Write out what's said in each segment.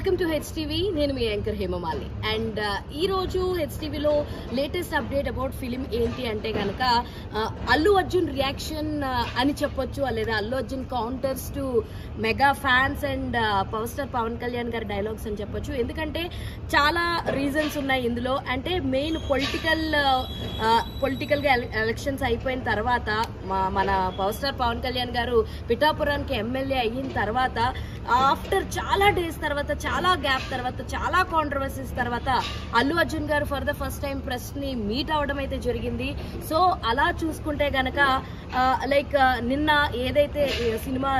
Welcome to HTV. నేను మీ anchor Hemamali. And ఈ రోజు HTVలో లేటెస్ట్ అప్డేట్ అబౌట్ ఫిలిం ఏంటి అంటే కనుక అల్లు అర్జున్ రియాక్షన్ అని చెప్పొచ్చు, లేదా Allu Arjun counters to mega fans and power star Pawan Kalyan గారి డైలాగ్స్ అని చెప్పొచ్చు. ఎందుకంటే చాలా రీజన్స్ ఉన్నాయి ఇందులో. అంటే మెయిన్ పొలిటికల్ గా ఎలక్షన్స్ అయిపోయిన తర్వాత మన పవర్ స్టార్ పవన్ కళ్యాణ్ గారు పిఠాపురానికి ఎమ్మెల్యే అయిన తర్వాత ఆఫ్టర్ చాలా డేస్ తర్వాత, చాలా గ్యాప్ తర్వాత, చాలా కాంట్రవర్సీస్ తర్వాత అల్లు అర్జున్ గారు for the first time press ని మీట్ అవడం అయితే జరిగింది. సో అలా చూసుకుంటే గనక లైక్ నిన్న ఏదైతే సినిమా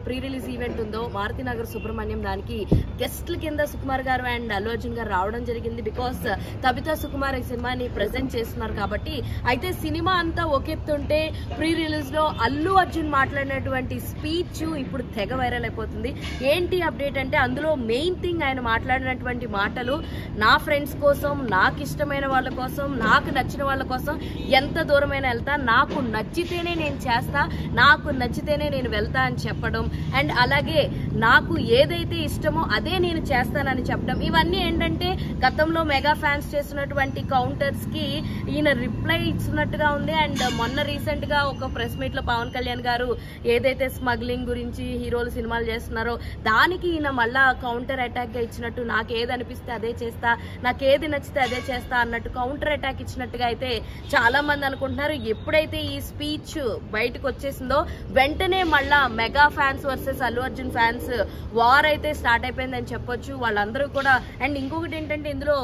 ప్రీ రిలీజ్ ఈవెంట్ ఉందో మారుతినగర్ సుబ్రహ్మణ్యం, దానికి గెస్ట్ల కింద సుకుమార్ గారు అండ్ అల్లు అర్జున్ గారు రావడం జరిగింది. బికాస్ కవితా సుకుమార్ ఈ సినిమాని ప్రెజెంట్ చేస్తున్నారు కాబట్టి. అయితే సినిమా అంతా ఒకెత్తుంటే ప్రీ రిలీజ్ లో అల్లు అర్జున్ మాట్లాడినటువంటి స్పీచ్ ఇప్పుడు తెగ వైరల్ అయిపోతుంది. ఏంటి అప్డేట్ అంటే అందులో మెయిన్ థింగ్ ఆయన మాట్లాడినటువంటి మాటలు, నా ఫ్రెండ్స్ కోసం, నాకు ఇష్టమైన వాళ్ళ కోసం, నాకు నచ్చిన వాళ్ళ కోసం ఎంత దూరమైనా వెళ్తా, నాకు నచ్చితేనే నేను చేస్తా, నాకు నచ్చితేనే నేను వెళ్తా అని చెప్పడం. అండ్ అలాగే నాకు ఏదైతే ఇష్టమో అదే నేను చేస్తానని చెప్పడం. ఇవన్నీ ఏంటంటే గతంలో మెగా ఫ్యాన్స్ చేస్తున్నటువంటి కౌంటర్స్ కి ఈయన రిప్లై ఇస్తున్నట్టుగా ఉంది. అండ్ మొన్న రీసెంట్ గా ఒక ప్రెస్ మీట్ లో పవన్ కళ్యాణ్ గారు ఏదైతే స్మగ్లింగ్ గురించి హీరోలు సినిమాలు చేస్తున్నారో దానికి ఈయన మళ్ళా కౌంటర్ అటాక్ గా ఇచ్చినట్టు, నాకు ఏది అనిపిస్తే అదే చేస్తా, నాకు ఏది నచ్చితే అదే చేస్తా అన్నట్టు కౌంటర్ అటాక్ ఇచ్చినట్టుగా అయితే చాలా మంది అనుకుంటున్నారు. ఎప్పుడైతే ఈ స్పీచ్ బయటకు వచ్చేసిందో వెంటనే మళ్ళా mega fans versus Allu Arjun fans war అయితే స్టార్ట్ అయిపోయిందని చెప్పొచ్చు వాళ్ళందరూ కూడా. అండ్ ఇంకొకటి ఏంటంటే ఇందులో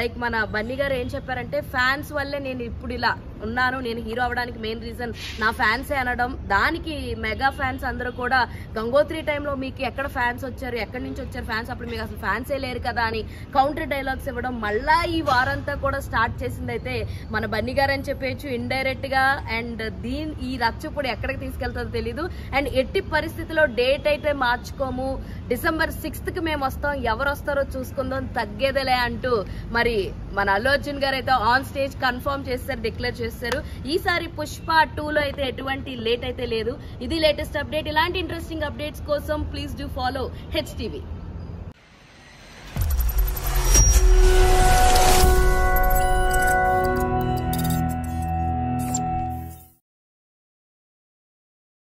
లైక్ మన బన్నీ గారు ఏం చెప్పారంటే, ఫ్యాన్స్ వల్లే నేను ఇప్పుడు ఇలా ఉన్నాను, నేను హీరో అవడానికి మెయిన్ రీజన్ నా ఫ్యాన్సే అనడం. దానికి మెగా ఫ్యాన్స్ అందరూ కూడా గంగోత్రి టైంలో మీకు ఎక్కడ ఫ్యాన్స్ వచ్చారు, ఎక్కడి నుంచి వచ్చారు ఫ్యాన్స్, అప్పుడు మీకు అసలు ఫ్యాన్సే లేరు కదా అని కౌంటర్ డైలాగ్స్ ఇవ్వడం మళ్ళా ఈ వారంతా కూడా స్టార్ట్ చేసింది అయితే మన బన్నీ గారు అని చెప్పేయచ్చు ఇండైరెక్ట్ గా. అండ్ ఈ రచ్చ ఇప్పుడు ఎక్కడికి తీసుకెళ్తుందో తెలీదు. అండ్ ఎట్టి పరిస్థితిలో డేట్ అయితే మార్చుకోము, December 6th కి మేము వస్తాం, ఎవరు వస్తారో చూసుకుందాం, తగ్గేదేలే అంటూ మరి మన అల్లు అర్జున్ గారు అయితే ఆన్ స్టేజ్ కన్ఫర్మ్ చేస్తారు, డిక్లేర్ చేస్తారు. ఈసారి పుష్ప 2లో అయితే ఎటువంటి లేట్ అయితే లేదు. ఇది లేటెస్ట్ అప్డేట్. ఇలాంటి ఇంట్రెస్టింగ్ అప్డేట్స్ కోసం ప్లీజ్ డూ ఫాలో HTV.